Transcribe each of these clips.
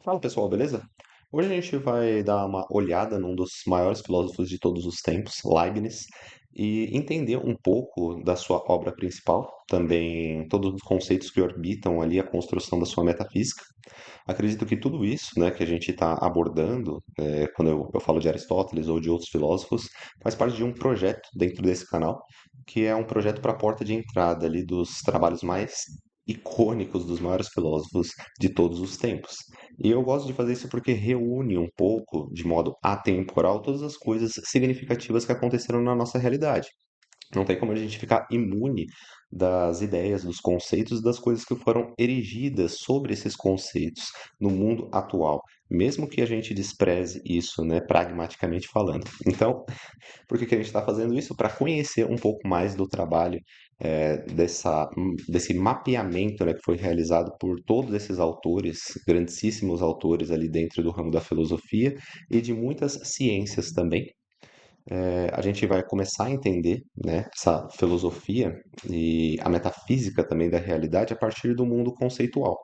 Fala pessoal, beleza? Hoje a gente vai dar uma olhada num dos maiores filósofos de todos os tempos, Leibniz, e entender um pouco da sua obra principal, também todos os conceitos que orbitam ali a construção da sua metafísica. Acredito que tudo isso, né, que a gente está abordando, quando eu falo de Aristóteles ou de outros filósofos, faz parte de um projeto dentro desse canal, que é um projeto para a porta de entrada ali dos trabalhos mais icônicos dos maiores filósofos de todos os tempos. E eu gosto de fazer isso porque reúne um pouco, de modo atemporal, todas as coisas significativas que aconteceram na nossa realidade. Não tem como a gente ficar imune das ideias, dos conceitos, das coisas que foram erigidas sobre esses conceitos no mundo atual, mesmo que a gente despreze isso, né, pragmaticamente falando. Então, por que que a gente está fazendo isso? Para conhecer um pouco mais do trabalho desse mapeamento, né, que foi realizado por todos esses autores, grandíssimos autores ali dentro do ramo da filosofia e de muitas ciências também. A gente vai começar a entender, né, essa filosofia e a metafísica também da realidade a partir do mundo conceitual.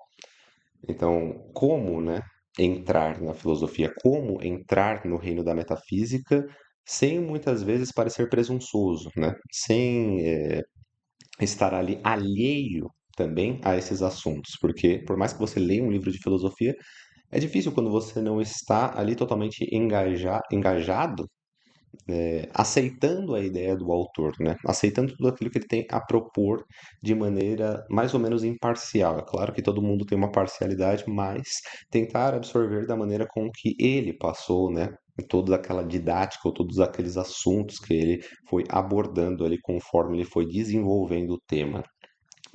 Então, como, né, entrar na filosofia, como entrar no reino da metafísica sem muitas vezes parecer presunçoso, né? Sem estar ali alheio também a esses assuntos, porque por mais que você leia um livro de filosofia, é difícil quando você não está ali totalmente engajado, aceitando a ideia do autor, né? Aceitando tudo aquilo que ele tem a propor de maneira mais ou menos imparcial. É claro que todo mundo tem uma parcialidade, mas tentar absorver da maneira com que ele passou, né? Toda aquela didática ou todos aqueles assuntos que ele foi abordando ali conforme ele foi desenvolvendo o tema.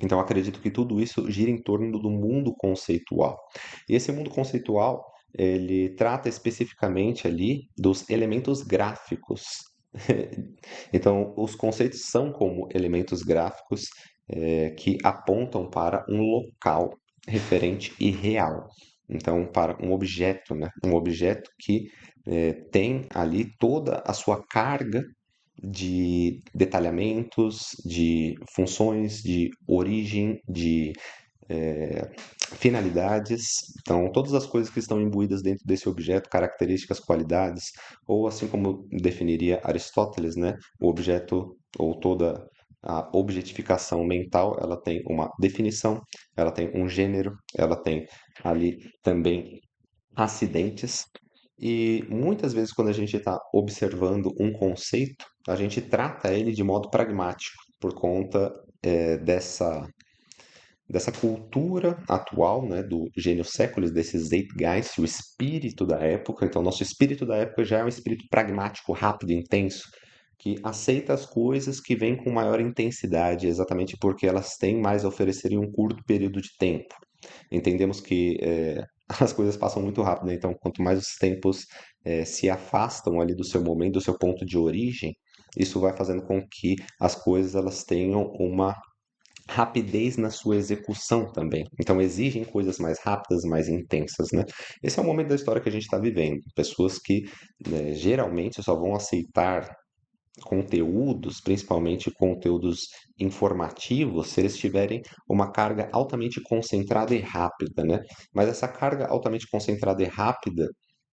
Então, acredito que tudo isso gira em torno do mundo conceitual. E esse mundo conceitual, ele trata especificamente ali dos elementos gráficos. Então, os conceitos são como elementos gráficos que apontam para um local referente e real. Então, para um objeto, né? Um objeto que tem ali toda a sua carga de detalhamentos, de funções, de origem, de eh, finalidades. Então, todas as coisas que estão imbuídas dentro desse objeto, características, qualidades, ou assim como definiria Aristóteles, né, o objeto ou toda a objetificação mental, ela tem uma definição, ela tem um gênero, ela tem ali também acidentes. E muitas vezes, quando a gente está observando um conceito, a gente trata ele de modo pragmático, por conta dessa cultura atual, né, do gênio séculos, desse Zeitgeist, o espírito da época. Então, nosso espírito da época já é um espírito pragmático, rápido, intenso, que aceita as coisas que vêm com maior intensidade, exatamente porque elas têm mais a oferecer em um curto período de tempo. Entendemos que as coisas passam muito rápido, né? Então, quanto mais os tempos se afastam ali do seu momento, do seu ponto de origem, isso vai fazendo com que as coisas elas tenham uma rapidez na sua execução também. Então, exigem coisas mais rápidas, mais intensas, né? Esse é o momento da história que a gente está vivendo. Pessoas que geralmente só vão aceitar conteúdos, principalmente conteúdos informativos, se eles tiverem uma carga altamente concentrada e rápida, né? Mas essa carga altamente concentrada e rápida,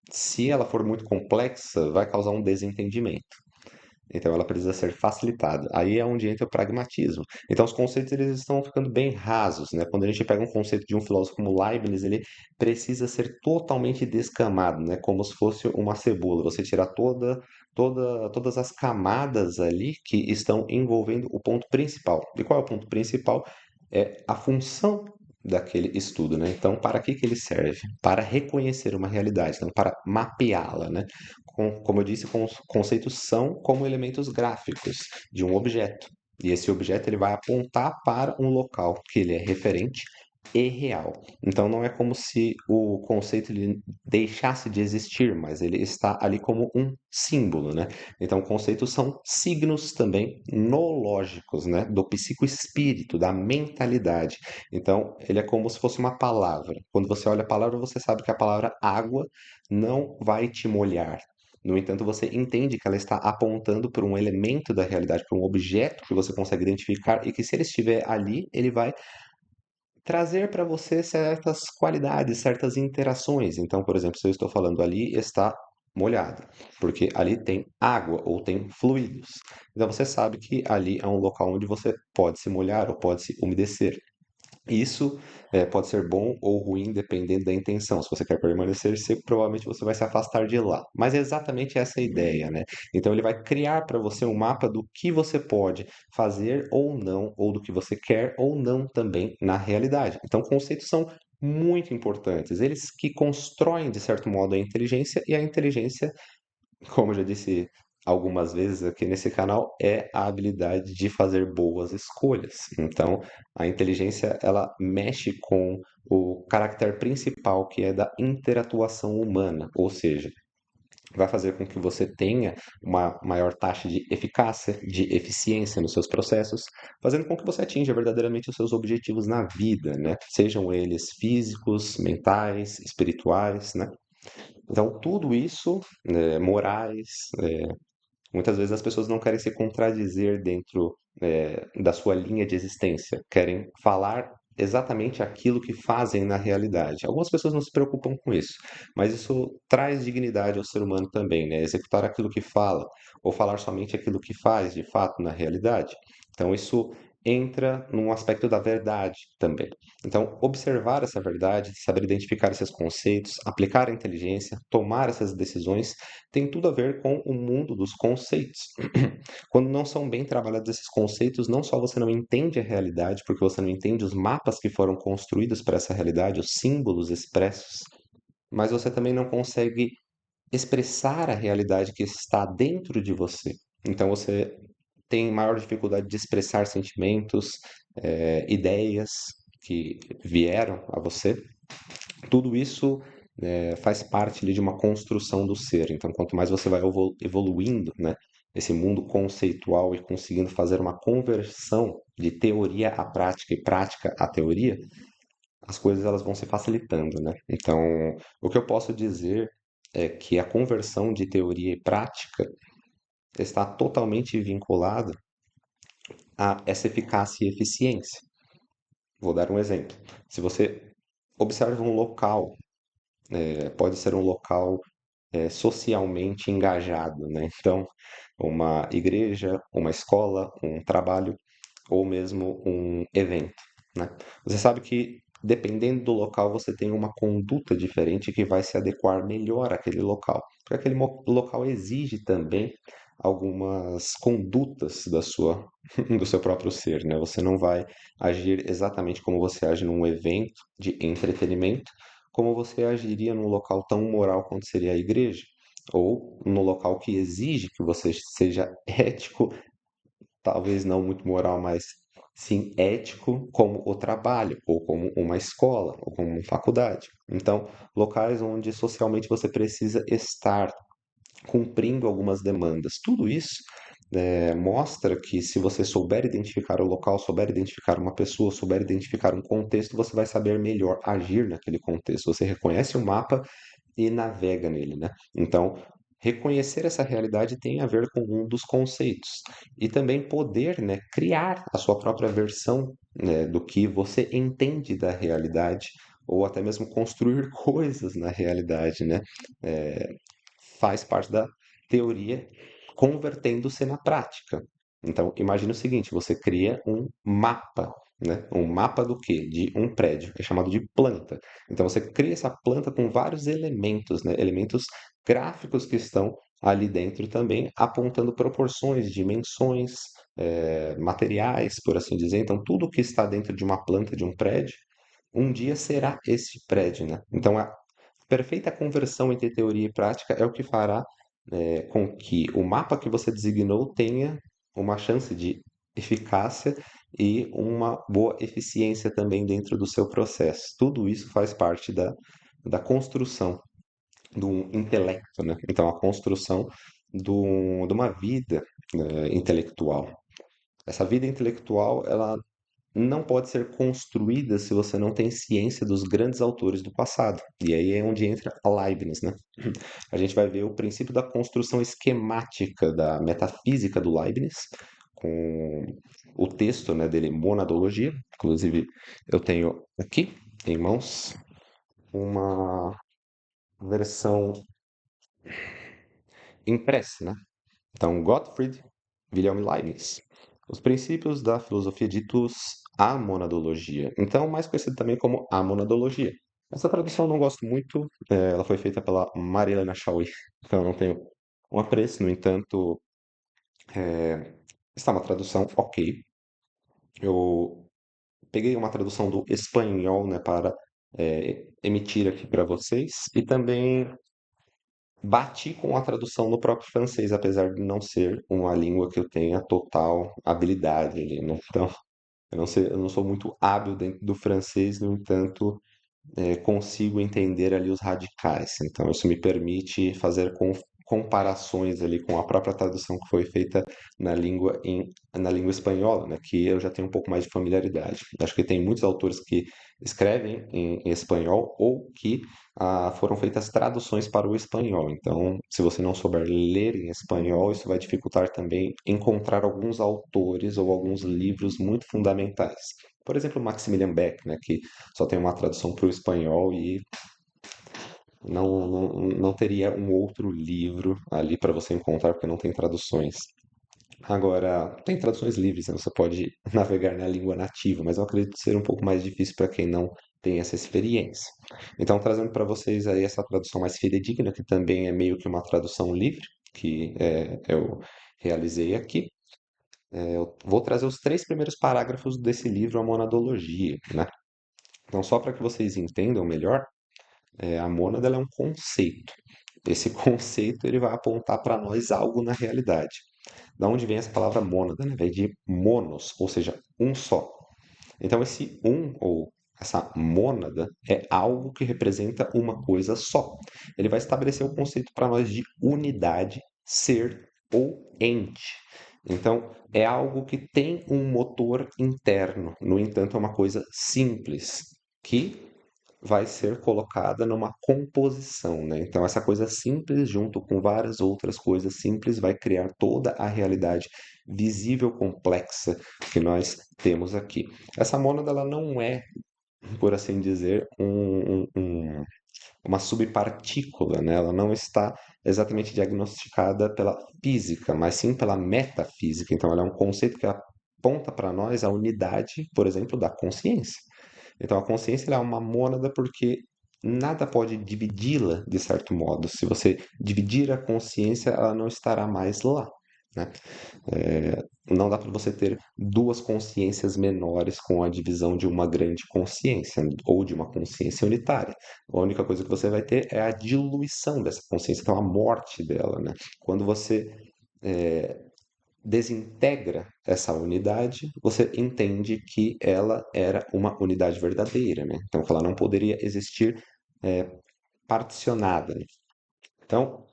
se ela for muito complexa, vai causar um desentendimento. Então ela precisa ser facilitada. Aí é onde entra o pragmatismo. Então os conceitos eles estão ficando bem rasos, né? Quando a gente pega um conceito de um filósofo como Leibniz, ele precisa ser totalmente descamado, né? Como se fosse uma cebola. Você tirar todas as camadas ali que estão envolvendo o ponto principal. E qual é o ponto principal? É a função daquele estudo, né? Então, para que que ele serve? Para reconhecer uma realidade, então, para mapeá-la, né? Como eu disse, conceitos são como elementos gráficos de um objeto. E esse objeto ele vai apontar para um local que ele é referente e real. Então não é como se o conceito ele deixasse de existir, mas ele está ali como um símbolo, né? Então conceitos são signos também nologicos, né? Do psicoespírito, da mentalidade. Então ele é como se fosse uma palavra. Quando você olha a palavra, você sabe que a palavra água não vai te molhar. No entanto, você entende que ela está apontando para um elemento da realidade, para um objeto que você consegue identificar e que, se ele estiver ali, ele vai trazer para você certas qualidades, certas interações. Então, por exemplo, se eu estou falando ali, está molhado, porque ali tem água ou tem fluidos. Então, você sabe que ali é um local onde você pode se molhar ou pode se umedecer. Isso pode ser bom ou ruim dependendo da intenção. Se você quer permanecer seco, provavelmente você vai se afastar de lá. Mas é exatamente essa a ideia, né? Então ele vai criar para você um mapa do que você pode fazer ou não, ou do que você quer ou não também na realidade. Então conceitos são muito importantes. Eles que constroem, de certo modo, a inteligência, e a inteligência, como eu já disse algumas vezes aqui nesse canal, é a habilidade de fazer boas escolhas. Então, a inteligência, ela mexe com o caráter principal, que é da interatuação humana, ou seja, vai fazer com que você tenha uma maior taxa de eficácia, de eficiência nos seus processos, fazendo com que você atinja verdadeiramente os seus objetivos na vida, né? Sejam eles físicos, mentais, espirituais, né? Então, tudo isso, morais, muitas vezes as pessoas não querem se contradizer dentro, da sua linha de existência, querem falar exatamente aquilo que fazem na realidade. Algumas pessoas não se preocupam com isso, mas isso traz dignidade ao ser humano também, né? Executar aquilo que fala, ou falar somente aquilo que faz, de fato, na realidade. Então, isso entra num aspecto da verdade também. Então, observar essa verdade, saber identificar esses conceitos, aplicar a inteligência, tomar essas decisões, tem tudo a ver com o mundo dos conceitos. Quando não são bem trabalhados esses conceitos, não só você não entende a realidade, porque você não entende os mapas que foram construídos para essa realidade, os símbolos expressos, mas você também não consegue expressar a realidade que está dentro de você. Então você tem maior dificuldade de expressar sentimentos, ideias que vieram a você. Tudo isso faz parte ali de uma construção do ser. Então, quanto mais você vai evoluindo, né, esse mundo conceitual e conseguindo fazer uma conversão de teoria à prática e prática à teoria, as coisas elas vão se facilitando, né? Então, o que eu posso dizer é que a conversão de teoria e prática está totalmente vinculada a essa eficácia e eficiência. Vou dar um exemplo. Se você observa um local, pode ser um local socialmente engajado, né? Então, uma igreja, uma escola, um trabalho ou mesmo um evento, né? Você sabe que dependendo do local você tem uma conduta diferente que vai se adequar melhor àquele local, porque aquele local exige também algumas condutas da sua do seu próprio ser, né? Você não vai agir exatamente como você age num evento de entretenimento, como você agiria num local tão moral quanto seria a igreja, ou no local que exige que você seja ético, talvez não muito moral, mas sim ético, como o trabalho, ou como uma escola, ou como uma faculdade. Então, locais onde socialmente você precisa estar cumprindo algumas demandas. Tudo isso mostra que se você souber identificar o local, souber identificar uma pessoa, souber identificar um contexto, você vai saber melhor agir naquele contexto. Você reconhece o mapa e navega nele, né? Então, reconhecer essa realidade tem a ver com um dos conceitos e também poder, né, criar a sua própria versão, né, do que você entende da realidade ou até mesmo construir coisas na realidade, né? É, faz parte da teoria convertendo-se na prática. Então, imagine o seguinte, você cria um mapa, né? Um mapa do quê? De um prédio, é chamado de planta. Então, você cria essa planta com vários elementos, né? Elementos gráficos que estão ali dentro também, apontando proporções, dimensões, materiais, por assim dizer. Então, tudo que está dentro de uma planta, de um prédio, um dia será esse prédio, né? Então, a perfeita conversão entre teoria e prática é o que fará com que o mapa que você designou tenha uma chance de eficácia e uma boa eficiência também dentro do seu processo. Tudo isso faz parte da construção do intelecto, né? Então, a construção de uma vida intelectual. Essa vida intelectual, ela não pode ser construída se você não tem ciência dos grandes autores do passado. E aí é onde entra a Leibniz, né? A gente vai ver o princípio da construção esquemática da metafísica do Leibniz, com o texto, né, dele, Monadologia. Inclusive, eu tenho aqui em mãos uma versão impressa, né? Então, Gottfried Wilhelm Leibniz. Os princípios da filosofia ditos a monadologia. Então, mais conhecido também como a monadologia. Essa tradução eu não gosto muito, ela foi feita pela Marilena Chauí, então eu não tenho um apreço, no entanto, está uma tradução ok. Eu peguei uma tradução do espanhol, né, para emitir aqui para vocês, e também bati com a tradução no próprio francês, apesar de não ser uma língua que eu tenha total habilidade ali, né? Então, eu não sou muito hábil dentro do francês, no entanto, consigo entender ali os radicais. Então, isso me permite fazer comparações ali com a própria tradução que foi feita na língua espanhola, né, que eu já tenho um pouco mais de familiaridade. Acho que tem muitos autores que escrevem em espanhol ou que foram feitas traduções para o espanhol. Então, se você não souber ler em espanhol, isso vai dificultar também encontrar alguns autores ou alguns livros muito fundamentais. Por exemplo, Maximilian Beck, né, que só tem uma tradução para o espanhol e não teria um outro livro ali para você encontrar, porque não tem traduções. Agora, tem traduções livres, né? Você pode navegar na língua nativa, mas eu acredito ser um pouco mais difícil para quem não tem essa experiência. Então, trazendo para vocês aí essa tradução mais fidedigna, que também é meio que uma tradução livre, que eu realizei aqui. Eu vou trazer os três primeiros parágrafos desse livro, A Monadologia, né? Então, só para que vocês entendam melhor, a mônada ela é um conceito. Esse conceito ele vai apontar para nós algo na realidade. Da onde vem essa palavra mônada, né? Vem de monos, ou seja, um só. Então esse um ou essa mônada é algo que representa uma coisa só. Ele vai estabelecer o conceito para nós de unidade, ser ou ente. Então é algo que tem um motor interno, no entanto é uma coisa simples que vai ser colocada numa composição, né? Então, essa coisa simples, junto com várias outras coisas simples, vai criar toda a realidade visível complexa que nós temos aqui. Essa mônada, ela não é, por assim dizer, uma subpartícula, né? Ela não está exatamente diagnosticada pela física, mas sim pela metafísica. Então, ela é um conceito que aponta para nós a unidade, por exemplo, da consciência. Então a consciência ela é uma mônada porque nada pode dividi-la de certo modo. Se você dividir a consciência, ela não estará mais lá, né? Não dá para você ter duas consciências menores com a divisão de uma grande consciência ou de uma consciência unitária. A única coisa que você vai ter é a diluição dessa consciência, então a morte dela, né? Quando você desintegra essa unidade, você entende que ela era uma unidade verdadeira, né? Então, que ela não poderia existir é, particionada, né? Então,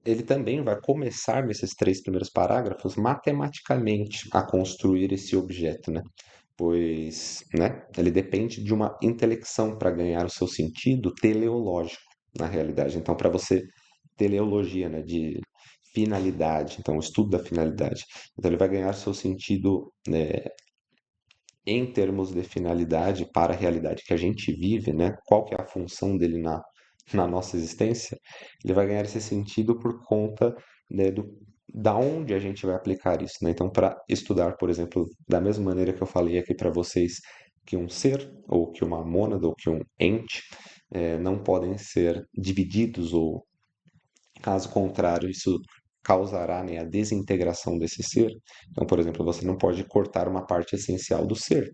ele também vai começar nesses três primeiros parágrafos matematicamente a construir esse objeto, né? Pois, né, ele depende de uma intelecção para ganhar o seu sentido teleológico, na realidade. Então, para você teleologia, né, de finalidade, então o estudo da finalidade. Então ele vai ganhar seu sentido, né, em termos de finalidade para a realidade que a gente vive, né? Qual que é a função dele na nossa existência? Ele vai ganhar esse sentido por conta, né, da onde a gente vai aplicar isso, né? Então, para estudar, por exemplo, da mesma maneira que eu falei aqui para vocês, que um ser, ou que uma mônada, ou que um ente, não podem ser divididos ou caso contrário, isso causará, né, a desintegração desse ser. Então, por exemplo, você não pode cortar uma parte essencial do ser,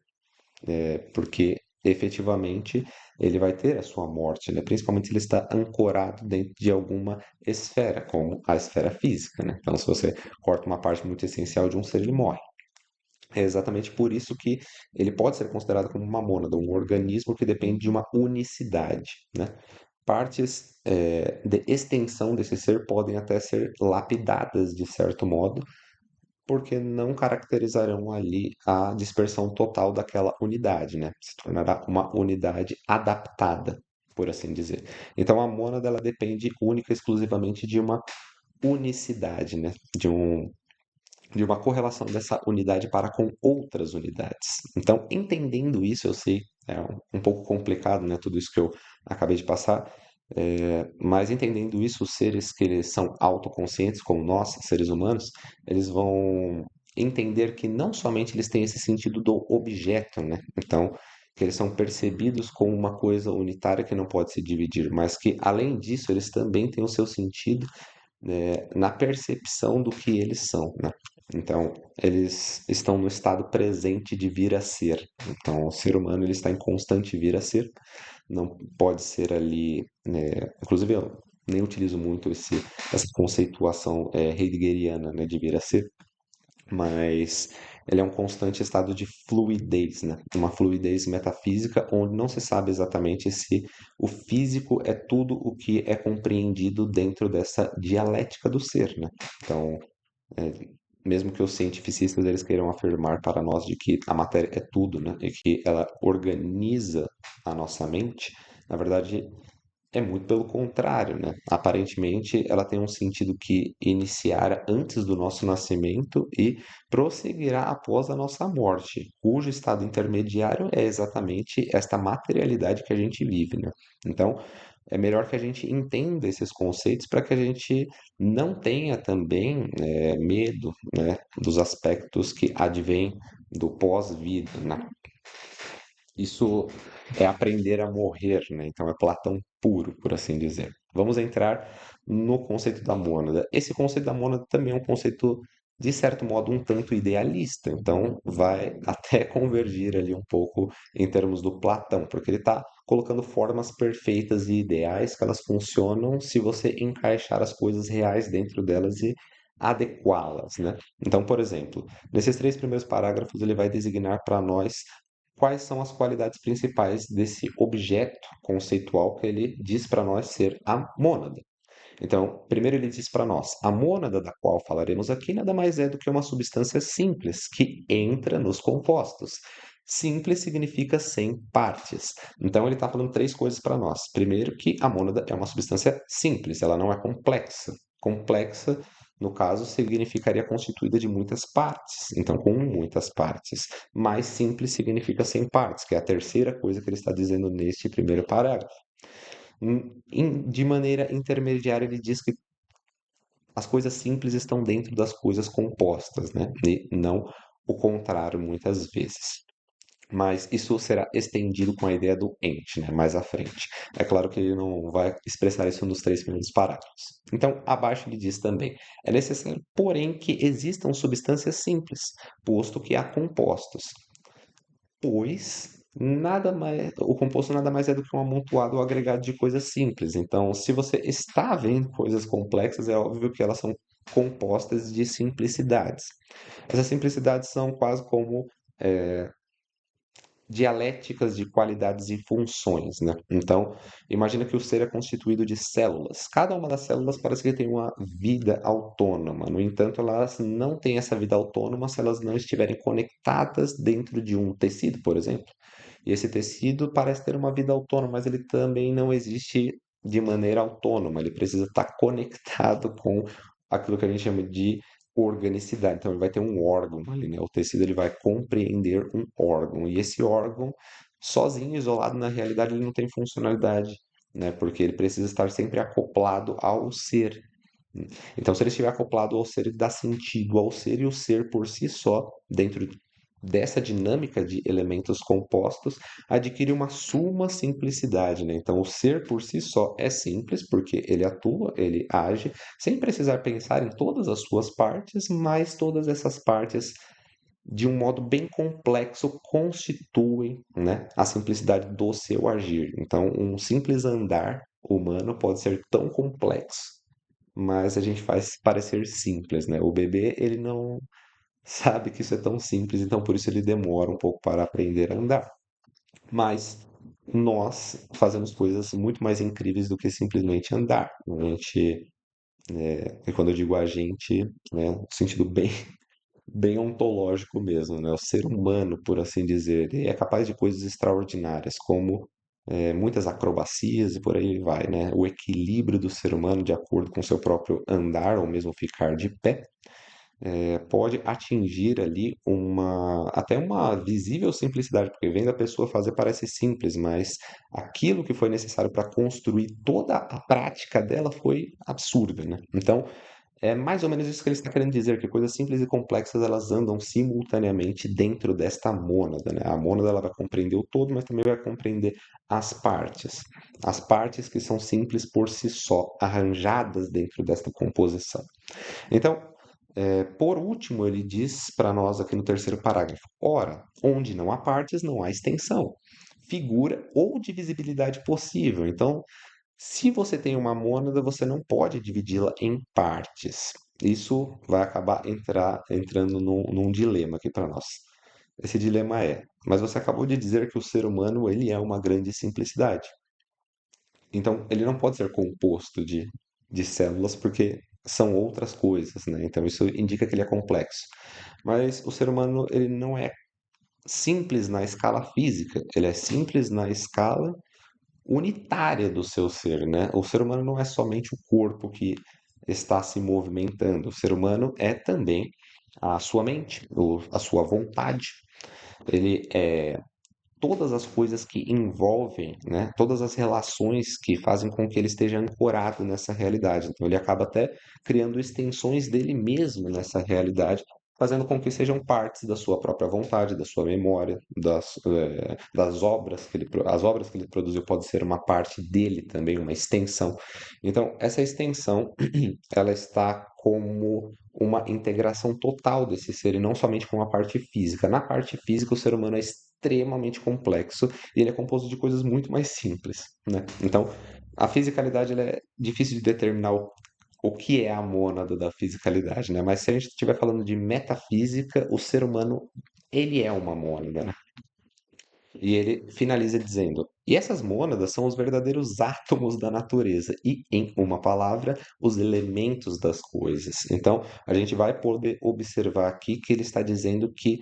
porque efetivamente ele vai ter a sua morte, né? Principalmente se ele está ancorado dentro de alguma esfera, como a esfera física, né? Então, se você corta uma parte muito essencial de um ser, ele morre. É exatamente por isso que ele pode ser considerado como uma mônada, um organismo que depende de uma unicidade, né? Partes de extensão desse ser podem até ser lapidadas de certo modo, porque não caracterizarão ali a dispersão total daquela unidade, né? Se tornará uma unidade adaptada, por assim dizer. Então a mônada ela depende única e exclusivamente de uma unicidade, né? de uma correlação dessa unidade para com outras unidades. Então, entendendo isso, eu sei, é um pouco complicado, né, tudo isso que eu acabei de passar, mas entendendo isso, os seres que eles são autoconscientes, como nós, seres humanos, eles vão entender que não somente eles têm esse sentido do objeto, né? Então, que eles são percebidos como uma coisa unitária que não pode se dividir, mas que, além disso, eles também têm o seu sentido, né, na percepção do que eles são, né? Então, eles estão no estado presente de vir a ser. Então, o ser humano ele está em constante vir a ser, não pode ser ali, né? Inclusive, eu nem utilizo muito essa conceituação heideggeriana, né, de vir a ser, mas ele é um constante estado de fluidez, né? Uma fluidez metafísica onde não se sabe exatamente se o físico é tudo o que é compreendido dentro dessa dialética do ser, né? Então, é, mesmo que os cientificistas eles queiram afirmar para nós de que a matéria é tudo, né? E que ela organiza a nossa mente, na verdade é muito pelo contrário, né? Aparentemente, ela tem um sentido que iniciara antes do nosso nascimento e prosseguirá após a nossa morte, cujo estado intermediário é exatamente esta materialidade que a gente vive, né? Então, é melhor que a gente entenda esses conceitos para que a gente não tenha também medo, né, dos aspectos que advêm do pós-vida, né? Isso é aprender a morrer, né? Então é Platão puro, por assim dizer. Vamos entrar no conceito da mônada. Esse conceito da mônada também é um conceito, de certo modo, um tanto idealista. Então vai até convergir ali um pouco em termos do Platão, porque ele está colocando formas perfeitas e ideais que elas funcionam se você encaixar as coisas reais dentro delas e adequá-las, né? Então, por exemplo, nesses três primeiros parágrafos ele vai designar para nós quais são as qualidades principais desse objeto conceitual que ele diz para nós ser a mônada. Então, primeiro ele diz para nós, a mônada da qual falaremos aqui nada mais é do que uma substância simples que entra nos compostos. Simples significa sem partes. Então ele está falando três coisas para nós. Primeiro, que a mônada é uma substância simples, ela não é complexa. Complexa, no caso, significaria constituída de muitas partes, então com muitas partes. Mais simples significa sem partes, que é a terceira coisa que ele está dizendo neste primeiro parágrafo. De maneira intermediária, ele diz que as coisas simples estão dentro das coisas compostas, né? E não o contrário, muitas vezes. Mas isso será estendido com a ideia do ente, né? Mais à frente. É claro que ele não vai expressar isso nos três primeiros parágrafos. Então, abaixo ele diz também: é necessário, porém, que existam substâncias simples, posto que há compostos, pois o composto nada mais é do que um amontoado ou agregado de coisas simples. Então, se você está vendo coisas complexas, é óbvio que elas são compostas de simplicidades. Essas simplicidades são quase como dialéticas de qualidades e funções, né? Então, imagina que o ser é constituído de células. Cada uma das células parece que tem uma vida autônoma. No entanto, elas não têm essa vida autônoma se elas não estiverem conectadas dentro de um tecido, por exemplo. E esse tecido parece ter uma vida autônoma, mas ele também não existe de maneira autônoma. Ele precisa estar conectado com aquilo que a gente chama de organicidade. Então, ele vai ter um órgão ali, né? O tecido ele vai compreender um órgão. E esse órgão, sozinho, isolado na realidade, ele não tem funcionalidade, né? Porque ele precisa estar sempre acoplado ao ser. Então, se ele estiver acoplado ao ser, ele dá sentido ao ser, e o ser por si só, dentro dessa dinâmica de elementos compostos, adquire uma suma simplicidade, né? Então, o ser por si só é simples, porque ele atua, ele age, sem precisar pensar em todas as suas partes, mas todas essas partes, de um modo bem complexo, constituem, né, a simplicidade do seu agir. Então, um simples andar humano pode ser tão complexo, mas a gente faz parecer simples, né? O bebê, ele não sabe que isso é tão simples, então por isso ele demora um pouco para aprender a andar. Mas nós fazemos coisas muito mais incríveis do que simplesmente andar. A gente, e quando eu digo a gente, né, no sentido bem, bem ontológico mesmo, né? O ser humano, por assim dizer, ele é capaz de coisas extraordinárias, como muitas acrobacias e por aí vai, né? O equilíbrio do ser humano de acordo com seu próprio andar ou mesmo ficar de pé pode atingir ali até uma visível simplicidade, porque vendo a pessoa fazer parece simples, mas aquilo que foi necessário para construir toda a prática dela foi absurda, né? Então, é mais ou menos isso que ele está querendo dizer, que coisas simples e complexas elas andam simultaneamente dentro desta mônada, né? A mônada ela vai compreender o todo, mas também vai compreender as partes que são simples por si só, arranjadas dentro desta composição. Então, por último, ele diz para nós aqui no terceiro parágrafo: ora, onde não há partes, não há extensão, figura ou divisibilidade possível. Então, se você tem uma mônada, você não pode dividi-la em partes. Isso vai acabar entrando num dilema aqui para nós. Esse dilema mas você acabou de dizer que o ser humano ele é uma grande simplicidade. Então, ele não pode ser composto de células porque são outras coisas, né? Então, isso indica que ele é complexo. Mas o ser humano, ele não é simples na escala física, ele é simples na escala unitária do seu ser, né? O ser humano não é somente o corpo que está se movimentando, o ser humano é também a sua mente, a sua vontade. Ele é todas as coisas que envolvem, né? Todas as relações que fazem com que ele esteja ancorado nessa realidade. Então ele acaba até criando extensões dele mesmo nessa realidade, fazendo com que sejam partes da sua própria vontade, da sua memória, das obras que as obras que ele produziu pode ser uma parte dele também, uma extensão. Então essa extensão ela está como uma integração total desse ser e não somente com a parte física. Na parte física, o ser humano é extremamente complexo e ele é composto de coisas muito mais simples, né? Então, a fisicalidade ela é difícil de determinar o que é a mônada da fisicalidade, né? Mas se a gente estiver falando de metafísica, o ser humano ele é uma mônada, né? E ele finaliza dizendo: e essas mônadas são os verdadeiros átomos da natureza, e, em uma palavra, os elementos das coisas. Então, a gente vai poder observar aqui que ele está dizendo que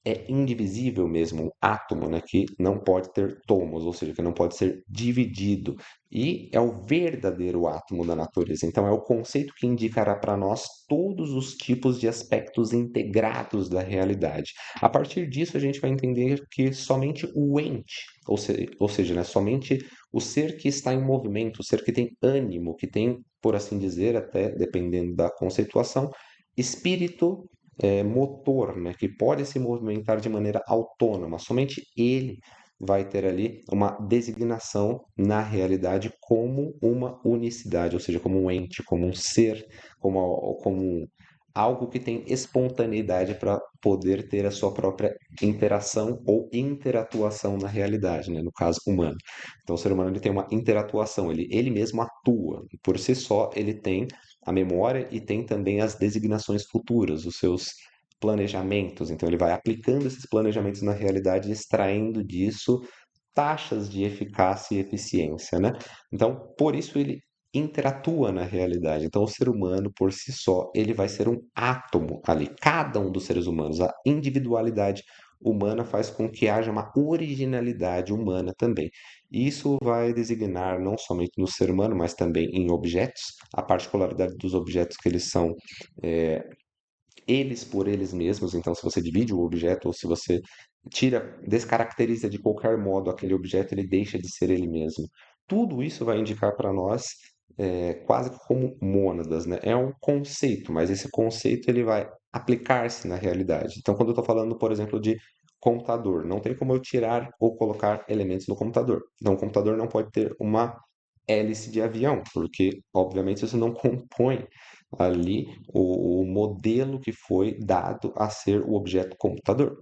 é indivisível mesmo, um átomo, né, que não pode ter tomos, ou seja, que não pode ser dividido. E é o verdadeiro átomo da natureza. Então, é o conceito que indicará para nós todos os tipos de aspectos integrados da realidade. A partir disso, a gente vai entender que somente o ente, ou seja, né, somente o ser que está em movimento, o ser que tem ânimo, que tem, por assim dizer, até dependendo da conceituação, espírito motor, né, que pode se movimentar de maneira autônoma. Somente ele vai ter ali uma designação na realidade como uma unicidade, ou seja, como um ente, como um ser, como algo que tem espontaneidade para poder ter a sua própria interação ou interatuação na realidade, né? No caso humano. Então, o ser humano ele tem uma interatuação, ele mesmo atua, e por si só ele tem a memória e tem também as designações futuras, os seus planejamentos. Então, ele vai aplicando esses planejamentos na realidade e extraindo disso taxas de eficácia e eficiência, né? Então, por isso ele interatua na realidade. Então, o ser humano, por si só, ele vai ser um átomo ali. Cada um dos seres humanos, a individualidade humana faz com que haja uma originalidade humana também. Isso vai designar não somente no ser humano, mas também em objetos, a particularidade dos objetos que eles são é, eles por eles mesmos. Então, se você divide o objeto ou se você descaracteriza de qualquer modo aquele objeto, ele deixa de ser ele mesmo. Tudo isso vai indicar para nós quase que como mônadas, né? É um conceito, mas esse conceito ele vai aplicar-se na realidade. Então, quando eu estou falando, por exemplo, de computador, não tem como eu tirar ou colocar elementos no computador. Então, o computador não pode ter uma hélice de avião, porque, obviamente, isso não compõe ali o modelo que foi dado a ser o objeto computador.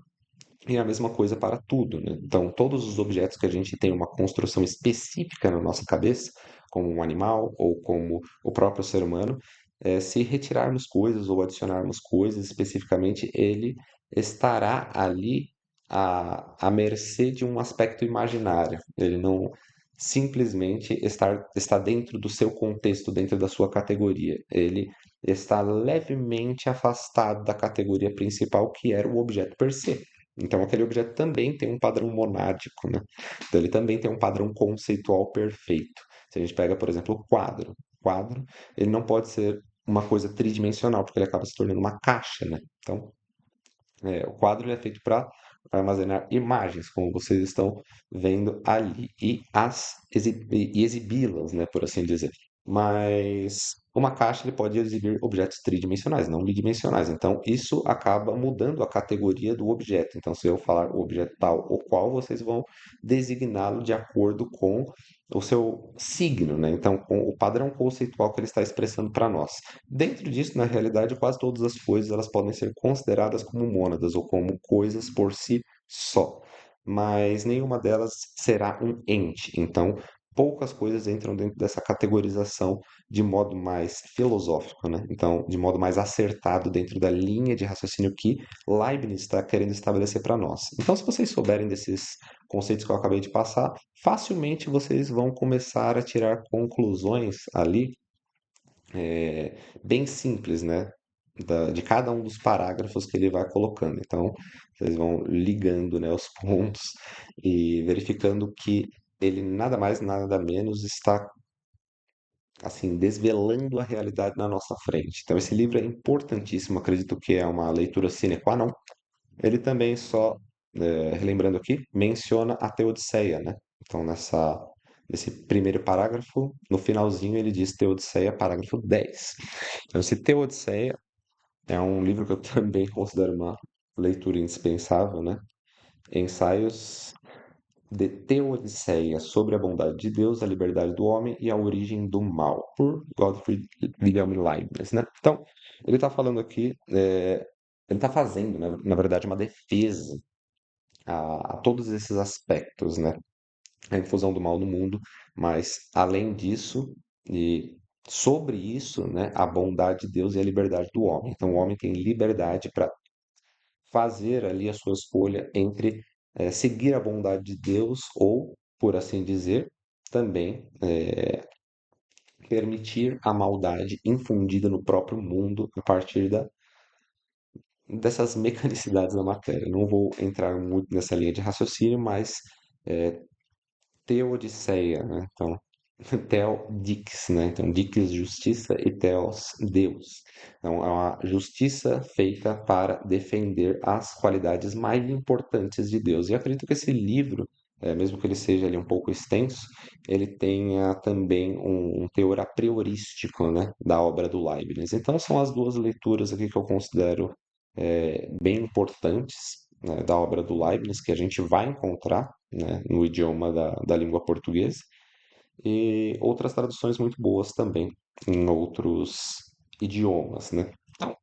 E a mesma coisa para tudo, né? Então, todos os objetos que a gente tem uma construção específica na nossa cabeça, como um animal ou como o próprio ser humano, se retirarmos coisas ou adicionarmos coisas especificamente, ele estará ali à mercê de um aspecto imaginário. Ele não simplesmente está dentro do seu contexto, dentro da sua categoria. Ele está levemente afastado da categoria principal, que era o objeto per se. Então, aquele objeto também tem um padrão monádico, né? Então, ele também tem um padrão conceitual perfeito. Se a gente pega, por exemplo, o quadro. Quadro, ele não pode ser uma coisa tridimensional, porque ele acaba se tornando uma caixa, né? Então, o quadro ele é feito para armazenar imagens, como vocês estão vendo ali, e e exibi-las, né, por assim dizer. Mas uma caixa ele pode exibir objetos tridimensionais, não bidimensionais. Então, isso acaba mudando a categoria do objeto. Então, se eu falar o objeto tal ou qual, vocês vão designá-lo de acordo com o seu signo, né? Então, com o padrão conceitual que ele está expressando para nós. Dentro disso, na realidade, quase todas as coisas elas podem ser consideradas como mônadas ou como coisas por si só, mas nenhuma delas será um ente. Então, poucas coisas entram dentro dessa categorização de modo mais filosófico, né? Então, de modo mais acertado dentro da linha de raciocínio que Leibniz está querendo estabelecer para nós. Então, se vocês souberem desses conceitos que eu acabei de passar, facilmente vocês vão começar a tirar conclusões ali bem simples, né? De cada um dos parágrafos que ele vai colocando. Então, vocês vão ligando, né, os pontos e verificando que ele nada mais, nada menos está assim desvelando a realidade na nossa frente. Então, esse livro é importantíssimo. Acredito que é uma leitura sine qua non. Ele também só, relembrando aqui, menciona a Teodiceia, né? Então, nesse primeiro parágrafo, no finalzinho, ele diz Teodiceia, parágrafo 10. Então, esse Teodiceia é um livro que eu também considero uma leitura indispensável, né? Ensaios de Teodiceia sobre a bondade de Deus, a liberdade do homem e a origem do mal, por Gottfried Wilhelm Leibniz, né? Então, ele está falando aqui, ele está fazendo, né, na verdade, uma defesa a todos esses aspectos, né? A infusão do mal no mundo, mas além disso, e sobre isso, né, a bondade de Deus e a liberdade do homem. Então, o homem tem liberdade para fazer ali a sua escolha entre seguir a bondade de Deus ou, por assim dizer, também permitir a maldade infundida no próprio mundo a partir dessas mecanicidades da matéria. Não vou entrar muito nessa linha de raciocínio, mas é, Teodiceia, né? Então, Theo Dix, né? Então, Dix, justiça e Theos, Deus. Então, é uma justiça feita para defender as qualidades mais importantes de Deus. E eu acredito que esse livro, mesmo que ele seja ali um pouco extenso, ele tenha também um teor a priorístico, né, da obra do Leibniz. Então, são as duas leituras aqui que eu considero bem importantes, né, da obra do Leibniz, que a gente vai encontrar, né, no idioma da língua portuguesa e outras traduções muito boas também em outros idiomas, né? Então,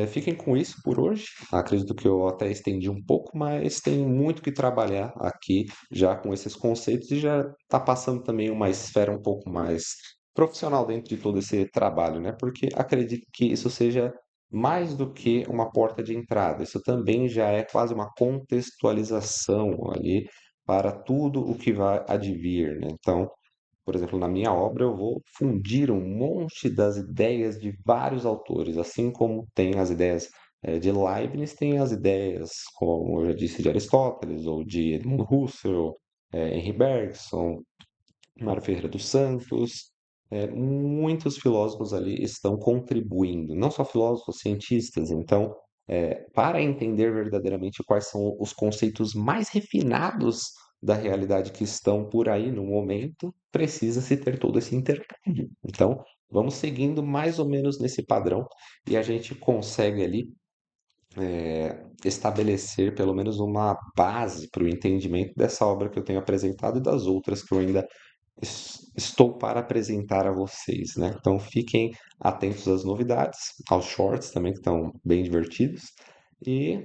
fiquem com isso por hoje. Acredito que eu até estendi um pouco, mas tem muito que trabalhar aqui já com esses conceitos e já está passando também uma esfera um pouco mais profissional dentro de todo esse trabalho, né? Porque acredito que isso seja mais do que uma porta de entrada. Isso também já é quase uma contextualização ali para tudo o que vai advir, né? Então, por exemplo, na minha obra eu vou fundir um monte das ideias de vários autores, assim como tem as ideias de Leibniz, tem as ideias, como eu já disse, de Aristóteles, ou de Edmund Husserl, Henri Bergson, Mário Ferreira dos Santos. Muitos filósofos ali estão contribuindo, não só filósofos, cientistas. Então, para entender verdadeiramente quais são os conceitos mais refinados da realidade que estão por aí no momento, precisa-se ter todo esse intercâmbio. Então, vamos seguindo mais ou menos nesse padrão e a gente consegue ali estabelecer pelo menos uma base para o entendimento dessa obra que eu tenho apresentado e das outras que eu ainda estou para apresentar a vocês, né? Então fiquem atentos às novidades, aos shorts também que estão bem divertidos e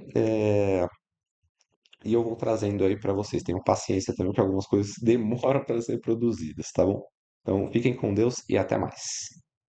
eu vou trazendo aí para vocês. Tenham paciência também que algumas coisas demoram para ser produzidas, tá bom? Então fiquem com Deus e até mais.